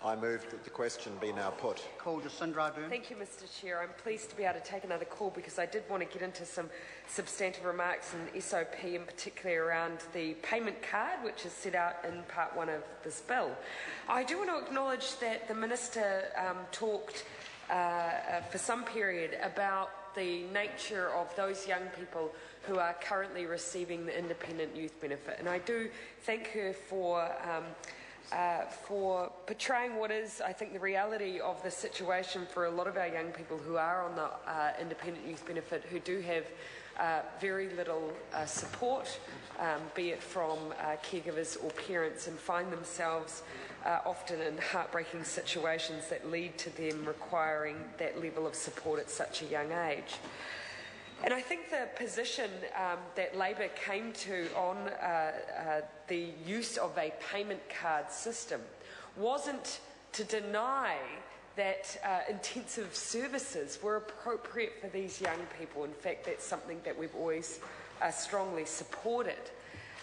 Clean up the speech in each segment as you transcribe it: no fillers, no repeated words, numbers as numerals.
I move that the question be now put. Call Jacinda Ardern. Thank you, Mr Chair. I'm pleased to be able to take another call because I did want to get into some substantive remarks in SOP, in particular around the payment card, which is set out in Part 1 of this bill. I do want to acknowledge that the Minister talked for some period about the nature of those young people who are currently receiving the independent youth benefit, and I do thank her for portraying what is, I think, the reality of the situation for a lot of our young people who are on the independent youth benefit, who do have very little support, be it from caregivers or parents, and find themselves often in heartbreaking situations that lead to them requiring that level of support at such a young age. And I think the position that Labor came to on the use of a payment card system wasn't to deny that intensive services were appropriate for these young people. In fact, that's something that we've always strongly supported.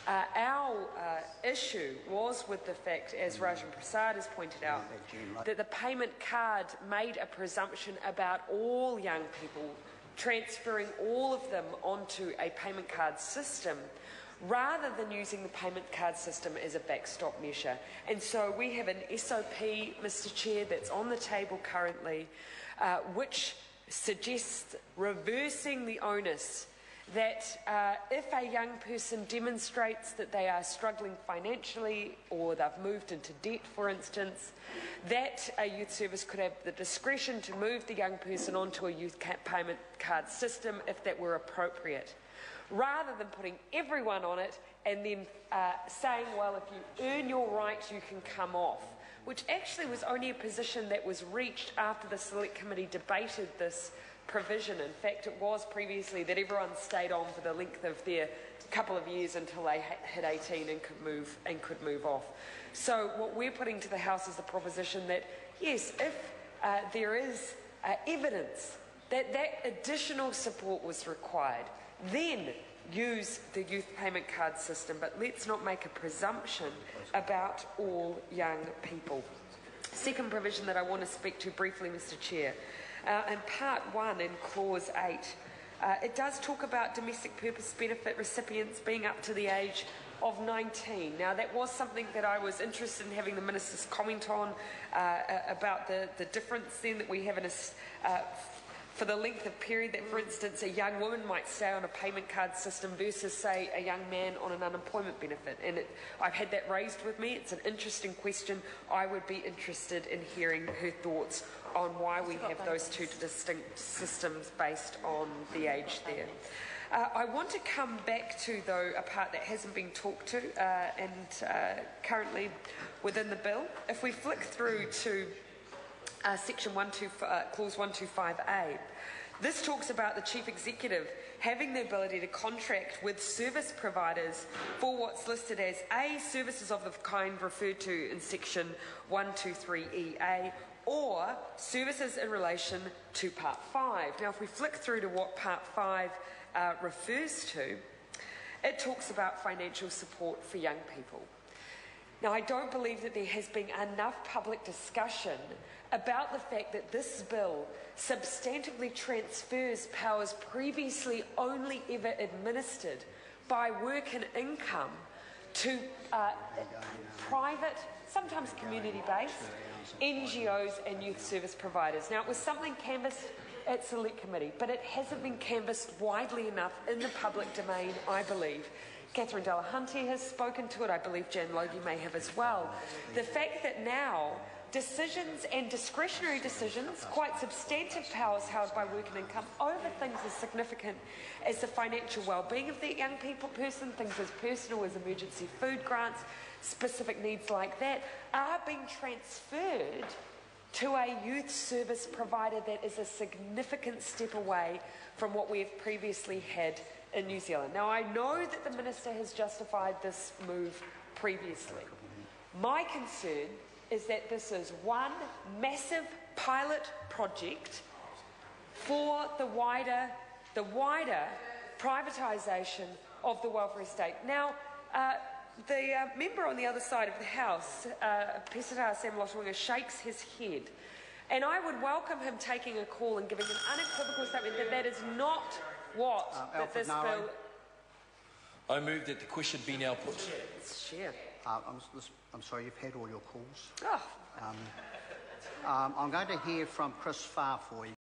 Our issue was with the fact, as Rajan Prasad has pointed out, that the payment card made a presumption about all young people, transferring all of them onto a payment card system rather than using the payment card system as a backstop measure. And so we have an SOP, Mr Chair, that's on the table currently, which suggests reversing the onus that if a young person demonstrates that they are struggling financially or they've moved into debt, for instance, that a youth service could have the discretion to move the young person onto a youth payment card system if that were appropriate, rather than putting everyone on it and then saying, well, if you earn your right, you can come off, which actually was only a position that was reached after the Select Committee debated this provision. In fact, it was previously that everyone stayed on for the length of their couple of years until they hit 18 and could move off. So what we're putting to the House is the proposition that, yes, if there is evidence that that additional support was required, then use the youth payment card system, but let's not make a presumption about all young people. Second provision that I want to speak to briefly, Mr Chair. In Part 1, in Clause 8, it does talk about domestic purpose benefit recipients being up to the age of 19. Now, that was something that I was interested in having the Minister's comment on, about the difference then that we have in for the length of period that, for instance, a young woman might stay on a payment card system versus, say, a young man on an unemployment benefit. And I've had that raised with me. It's an interesting question. I would be interested in hearing her thoughts on why we have those two distinct systems based on the age there. I want to come back to, though, a part that hasn't been talked to and currently within the bill. If we flick through to Section Clause 125A, this talks about the Chief Executive having the ability to contract with service providers for what's listed as A, services of the kind referred to in Section 123EA, or services in relation to Part 5. Now, if we flick through to what Part 5 refers to, it talks about financial support for young people. Now, I don't believe that there has been enough public discussion about the fact that this bill substantively transfers powers previously only ever administered by work and income to private, sometimes community-based, NGOs and youth service providers. Now, it was something canvassed at Select Committee, but it hasn't been canvassed widely enough in the public domain, I believe. Catherine Delahunty has spoken to it. I believe Jan Logie may have as well. The fact that now decisions and discretionary decisions, quite substantive powers held by work and income over things as significant as the financial well-being of the young person, things as personal as emergency food grants, specific needs like that, are being transferred to a youth service provider that is a significant step away from what we have previously had in New Zealand. Now, I know that the Minister has justified this move previously. My concern is that this is one massive pilot project for the wider privatisation of the welfare state. Now, The member on the other side of the House, Pesata Samalotonga, shakes his head. And I would welcome him taking a call and giving an unequivocal statement that that is not what this bill... I move that the question be now put. Chair. I'm sorry, you've had all your calls. Oh. I'm going to hear from Chris Farfoy.